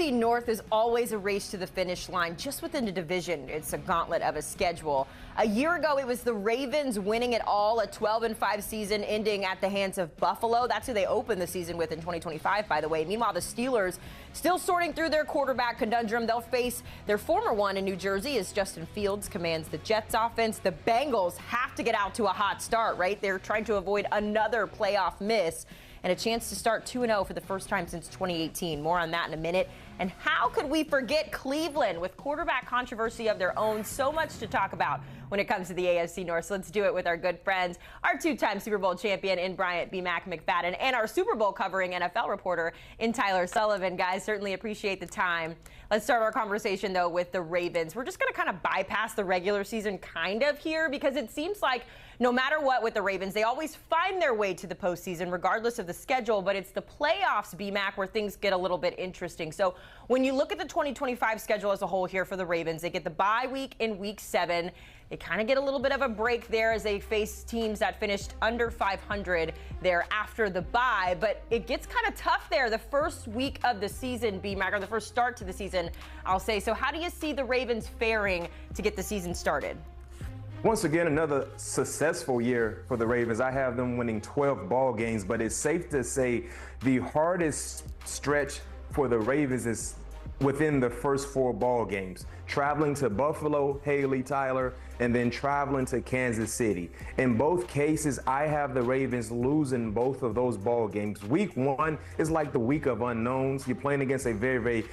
AFC North is always a race to the finish line. Just within the division, it's a gauntlet of a schedule. A year ago, it was the Ravens winning it all, a 12-5 season ending at the hands of Buffalo. That's who they opened the season with in 2025, by the way. Meanwhile, the Steelers still sorting through their quarterback conundrum. They'll face their former one in New Jersey as Justin Fields commands the Jets offense. The Bengals have to get out to a hot start, right? They're trying to avoid another playoff miss and a chance to start 2-0 for the first time since 2018. More on that in a minute. And how could we forget Cleveland with quarterback controversy of their own? So much to talk about when it comes to the AFC North. So let's do it with our good friends, our two-time Super Bowl champion in Bryant B-Mac McFadden, and our Super Bowl covering NFL reporter in Tyler Sullivan. Guys, certainly appreciate the time. Let's start our conversation, though, with the Ravens. We're just going to kind of bypass the regular season kind of here because it seems like no matter what with the Ravens, they always find their way to the postseason regardless of the schedule, but it's the playoffs, B-Mac, where things get a little bit interesting. So when you look at the 2025 schedule as a whole here for the Ravens, they get the bye week in week 7. They kind of get a little bit of a break there as they face teams that finished under 500 there after the bye. But it gets kind of tough there the first week of the season, B-Mac, or the first start to the season, I'll say. So how do you see the Ravens faring to get the season started? Once again, another successful year for the Ravens. I have them winning 12 ball games, but it's safe to say the hardest stretch for the Ravens is within the first 4 ball games. Traveling to Buffalo, Haley, Tyler, and then traveling to Kansas City. In both cases, I have the Ravens losing both of those ball games. Week 1 is like the week of unknowns. You're playing against a very, very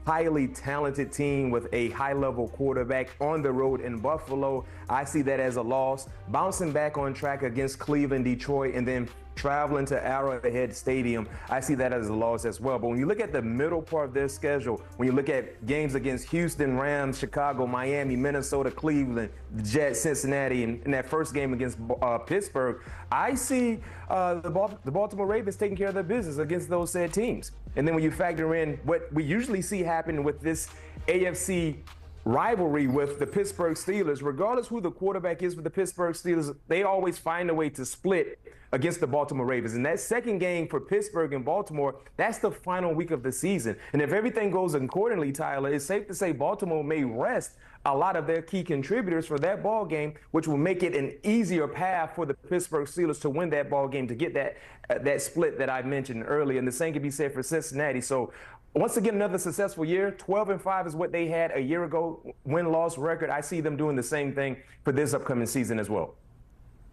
highly talented team with a high-level quarterback on the road in Buffalo. I see that as a loss. Bouncing back on track against Cleveland, Detroit, and then traveling to Arrowhead Stadium, I see that as a loss as well. But when you look at the middle part of their schedule, when you look at games against Houston, Rams, Chicago, Miami, Minnesota, Cleveland, the Jets, Cincinnati, and in that first game against Pittsburgh, I see the Baltimore Ravens taking care of their business against those said teams. And then when you factor in what we usually see happen with this AFC rivalry with the Pittsburgh Steelers, regardless who the quarterback is for the Pittsburgh Steelers, they always find a way to split against the Baltimore Ravens. And that second game for Pittsburgh and Baltimore, that's the final week of the season. And if everything goes accordingly, Tyler, it's safe to say Baltimore may rest a lot of their key contributors for that ball game, which will make it an easier path for the Pittsburgh Steelers to win that ball game, to get that split that I mentioned earlier. And the same can be said for Cincinnati. So once again, another successful year. 12-5 is what they had a year ago, win-loss record. I see them doing the same thing for this upcoming season as well.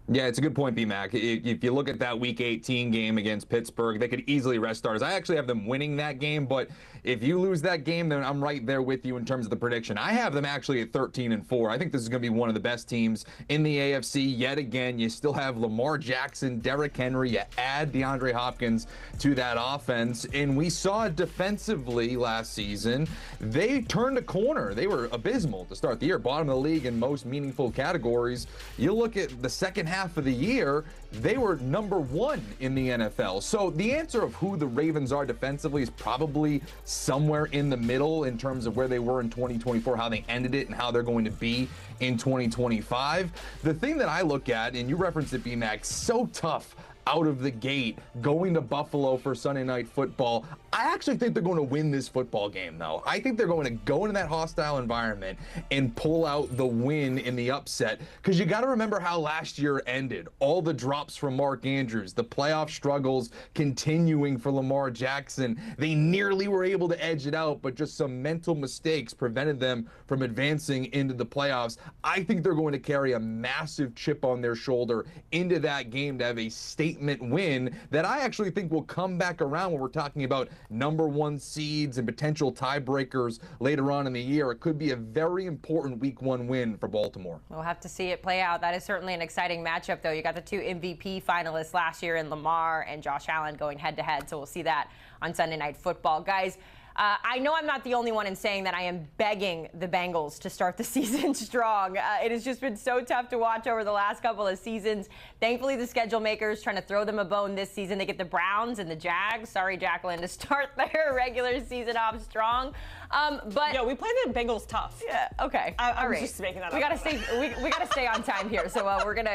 Yeah, it's a good point, B-Mac. If you look at that Week 18 game against Pittsburgh, they could easily rest starters. I actually have them winning that game, but if you lose that game, then I'm right there with you in terms of the prediction. I have them actually at 13-4. I think this is going to be one of the best teams in the AFC yet again. You still have Lamar Jackson, Derrick Henry. You add DeAndre Hopkins to that offense, and we saw defensively last season, they turned a corner. They were abysmal to start the year, bottom of the league in most meaningful categories. You look at the second half of the year, they were number 1 in the NFL. So the answer of who the Ravens are defensively is probably somewhere in the middle in terms of where they were in 2024, how they ended it, and how they're going to be in 2025. The thing that I look at, and you referenced it, B-Mac, so tough out of the gate, going to Buffalo for Sunday Night Football. I actually think they're going to win this football game, though. I think they're going to go into that hostile environment and pull out the win in the upset, because you got to remember how last year ended. All the drops from Mark Andrews, the playoff struggles continuing for Lamar Jackson. They nearly were able to edge it out, but just some mental mistakes prevented them from advancing into the playoffs. I think they're going to carry a massive chip on their shoulder into that game to have a statement win that I actually think will come back around when we're talking about number 1 seeds and potential tiebreakers later on in the year. It could be a very important Week 1 win for Baltimore. We'll have to see it play out. That is certainly an exciting matchup, though. You got the 2 MVP finalists last year in Lamar and Josh Allen going head-to-head, so we'll see that on Sunday Night Football. Guys, I know I'm not the only one in saying that I am begging the Bengals to start the season strong. It has just been so tough to watch over the last couple of seasons. Thankfully, the schedule makers trying to throw them a bone this season. They get the Browns and the Jags. Sorry, Jacqueline, to start their regular season off strong. But yeah, we play the Bengals tough. yeah, okay. I All was right. just making that up. We gotta stay. We gotta stay on time here. So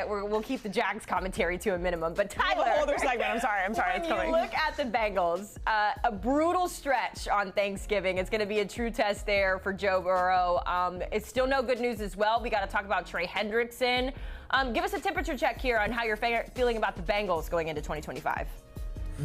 we'll keep the Jags commentary to a minimum. But I have Tyler, a whole other segment. I'm sorry. when It's coming. you look at the Bengals, a brutal stretch on Thanksgiving. It's going to be a true test there for Joe Burrow. It's still no good news as well. We got to talk about Trey Hendrickson. Give us a temperature check here on how you're feeling about the Bengals going into 2025.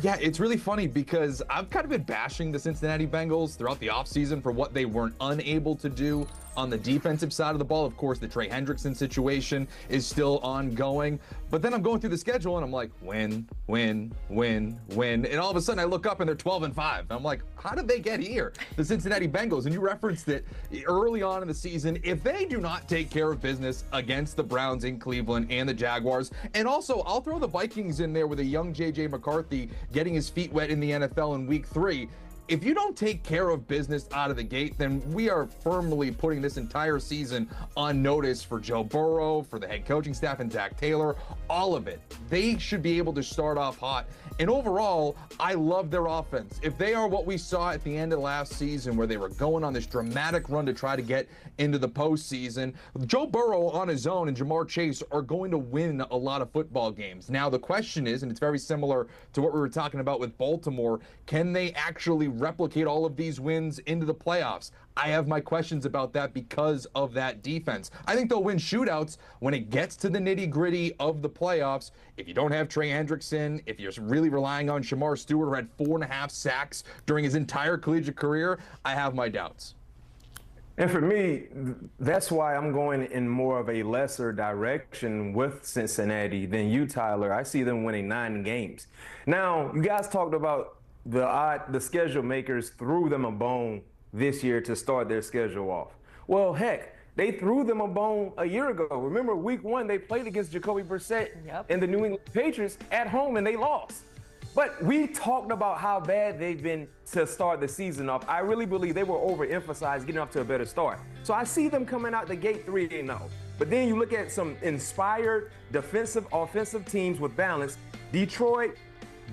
Yeah, it's really funny because I've kind of been bashing the Cincinnati Bengals throughout the offseason for what they weren't unable to do on the defensive side of the ball. Of course, the Trey Hendrickson situation is still ongoing. But then I'm going through the schedule and I'm like, win. And all of a sudden I look up and they're 12-5. And I'm like, how did they get here? The Cincinnati Bengals. And you referenced it early on in the season. If they do not take care of business against the Browns in Cleveland and the Jaguars, and also I'll throw the Vikings in there with a young J.J. McCarthy getting his feet wet in the NFL in week 3. If you don't take care of business out of the gate, then we are firmly putting this entire season on notice for Joe Burrow, for the head coaching staff and Zach Taylor, all of it. They should be able to start off hot. And overall, I love their offense. If they are what we saw at the end of last season, where they were going on this dramatic run to try to get into the postseason, Joe Burrow on his own and Jamar Chase are going to win a lot of football games. Now, the question is, and it's very similar to what we were talking about with Baltimore, can they actually replicate all of these wins into the playoffs? I have my questions about that because of that defense. I think they'll win shootouts when it gets to the nitty-gritty of the playoffs. If you don't have Trey Hendrickson, if you're really relying on Shamar Stewart, who had 4.5 sacks during his entire collegiate career, I have my doubts. And for me, that's why I'm going in more of a lesser direction with Cincinnati than you, Tyler. I see them winning 9 games. Now, you guys talked about the schedule makers threw them a bone this year to start their schedule off. Well, heck, they threw them a bone a year ago. Remember, week 1, they played against Jacoby Brissett and the New England Patriots at home, and they lost. But we talked about how bad they've been to start the season off. I really believe they were overemphasized getting off to a better start. So I see them coming out the gate 3-0. But then you look at some inspired defensive, offensive teams with balance. Detroit,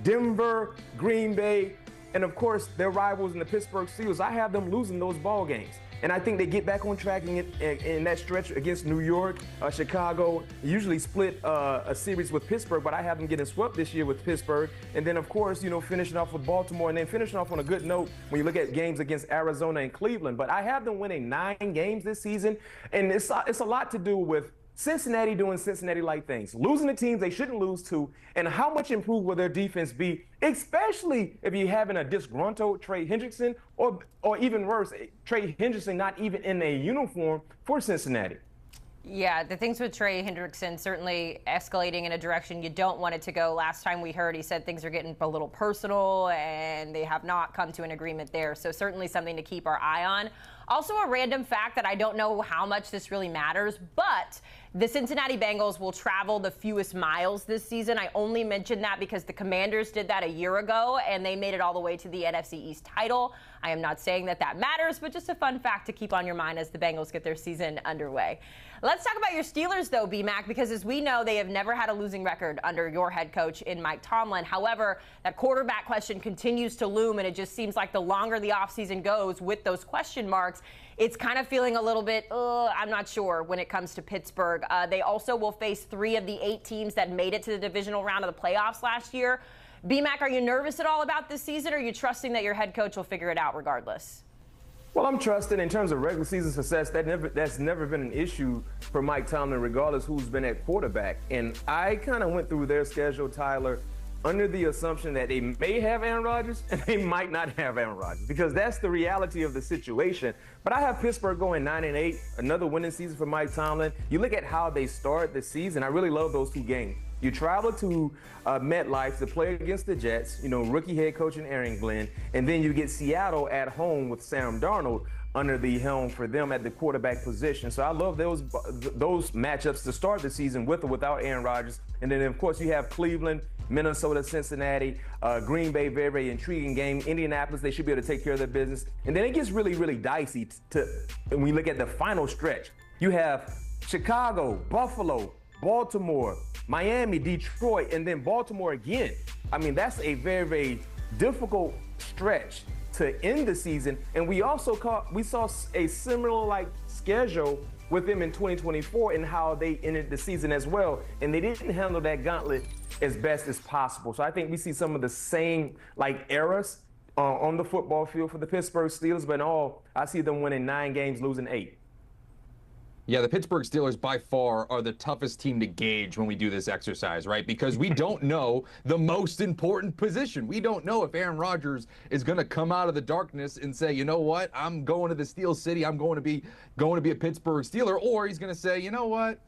Denver, Green Bay, and of course, their rivals in the Pittsburgh Steelers. I have them losing those ball games. And I think they get back on track in that stretch against New York, Chicago, usually split a series with Pittsburgh, but I have them getting swept this year with Pittsburgh. And then, of course, finishing off with Baltimore and then finishing off on a good note when you look at games against Arizona and Cleveland. But I have them winning 9 games this season, and it's a lot to do with Cincinnati doing Cincinnati-like things, losing the teams they shouldn't lose to, and how much improved will their defense be, especially if you're having a disgruntled Trey Hendrickson, or even worse, Trey Hendrickson not even in a uniform for Cincinnati. Yeah, the things with Trey Hendrickson certainly escalating in a direction you don't want it to go. Last time we heard, he said things are getting a little personal, and they have not come to an agreement there. So certainly something to keep our eye on. Also, a random fact that I don't know how much this really matters, but the Cincinnati Bengals will travel the fewest miles this season. I only mention that because the Commanders did that a year ago, and they made it all the way to the NFC East title. I am not saying that matters, but just a fun fact to keep on your mind as the Bengals get their season underway. Let's talk about your Steelers, though, B-Mac, because as we know, they have never had a losing record under your head coach in Mike Tomlin. However, that quarterback question continues to loom, and it just seems like the longer the offseason goes with those question marks, it's kind of feeling a little bit, I'm not sure when it comes to Pittsburgh. They also will face 3 of the 8 teams that made it to the divisional round of the playoffs last year. B-Mac, are you nervous at all about this season, or are you trusting that your head coach will figure it out regardless? Well, I'm trusting in terms of regular season success. That's never been an issue for Mike Tomlin, regardless who's been at quarterback. And I kind of went through their schedule, Tyler, under the assumption that they may have Aaron Rodgers and they might not have Aaron Rodgers, because that's the reality of the situation. But I have Pittsburgh going 9-8, another winning season for Mike Tomlin. You look at how they start the season. I really love those 2 games. You travel to MetLife to play against the Jets, rookie head coach Aaron Glenn, and then you get Seattle at home with Sam Darnold under the helm for them at the quarterback position. So I love those matchups to start the season with or without Aaron Rodgers. And then, of course, you have Cleveland, Minnesota, Cincinnati, Green Bay, very, very intriguing game. Indianapolis, they should be able to take care of their business. And then it gets really, really dicey when we look at the final stretch. You have Chicago, Buffalo, Baltimore, Miami, Detroit, and then Baltimore again. I mean, that's a very, very difficult stretch to end the season. And we saw a similar like schedule with them in 2024 and how they ended the season as well. And they didn't handle that gauntlet as best as possible. So I think we see some of the same like errors on the football field for the Pittsburgh Steelers, but in all, I see them winning 9 games, losing 8. Yeah, the Pittsburgh Steelers by far are the toughest team to gauge when we do this exercise, right? Because we don't know the most important position. We don't know if Aaron Rodgers is going to come out of the darkness and say, you know what, I'm going to the Steel City. I'm going to be a Pittsburgh Steeler, or he's going to say, you know what,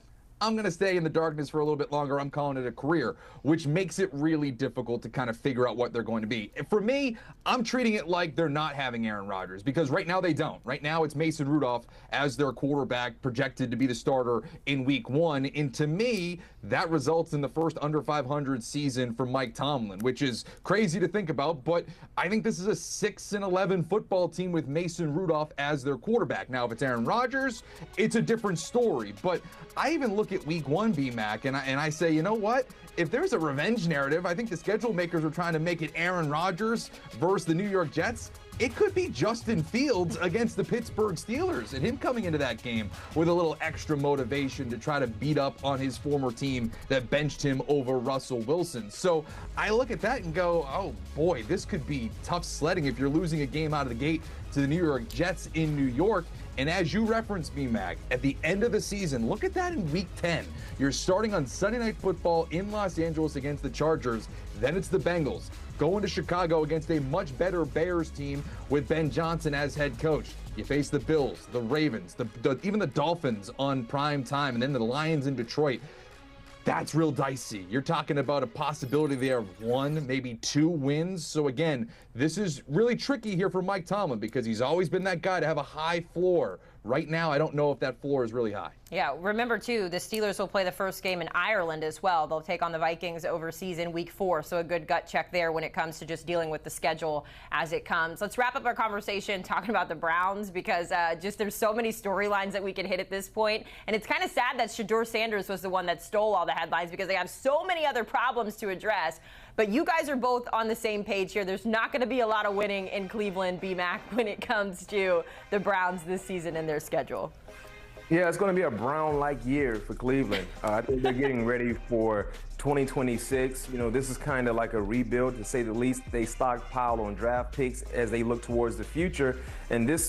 I'm going to stay in the darkness for a little bit longer. I'm calling it a career, which makes it really difficult to kind of figure out what they're going to be. For me, I'm treating it like they're not having Aaron Rodgers because right now they don't. Right now it's Mason Rudolph as their quarterback projected to be the starter in week 1. And to me, that results in the first under 500 season for Mike Tomlin, which is crazy to think about. But I think this is a 6-11 football team with Mason Rudolph as their quarterback. Now, if it's Aaron Rodgers, it's a different story. But I even look at week 1, B-Mac, and I say, you know what? If there's a revenge narrative, I think the schedule makers are trying to make it Aaron Rodgers versus the New York Jets. It could be Justin Fields against the Pittsburgh Steelers and him coming into that game with a little extra motivation to try to beat up on his former team that benched him over Russell Wilson. So I look at that and go, oh boy, this could be tough sledding if you're losing a game out of the gate to the New York Jets in New York. And as you referenced me, Mac, at the end of the season, look at that in week 10. You're starting on Sunday Night Football in Los Angeles against the Chargers. Then it's the Bengals. Going to Chicago against a much better Bears team with Ben Johnson as head coach. You face the Bills, the Ravens, even the Dolphins on prime time, and then the Lions in Detroit. That's real dicey. You're talking about a possibility there of 1, maybe 2 wins. So again, this is really tricky here for Mike Tomlin because he's always been that guy to have a high floor. Right now, I don't know if that floor is really high. Yeah, remember, too, the Steelers will play the first game in Ireland as well. They'll take on the Vikings overseas in week 4, so a good gut check there when it comes to just dealing with the schedule as it comes. Let's wrap up our conversation talking about the Browns because just there's so many storylines that we can hit at this point. And it's kind of sad that Shedeur Sanders was the one that stole all the headlines because they have so many other problems to address. But you guys are both on the same page here. There's not going to be a lot of winning in Cleveland, B-Mac, when it comes to the Browns this season and their schedule. Yeah, it's going to be a Brown-like year for Cleveland. I think they're getting ready for 2026. You know, this is kind of like a rebuild, to say the least. They stockpile on draft picks as they look towards the future. And this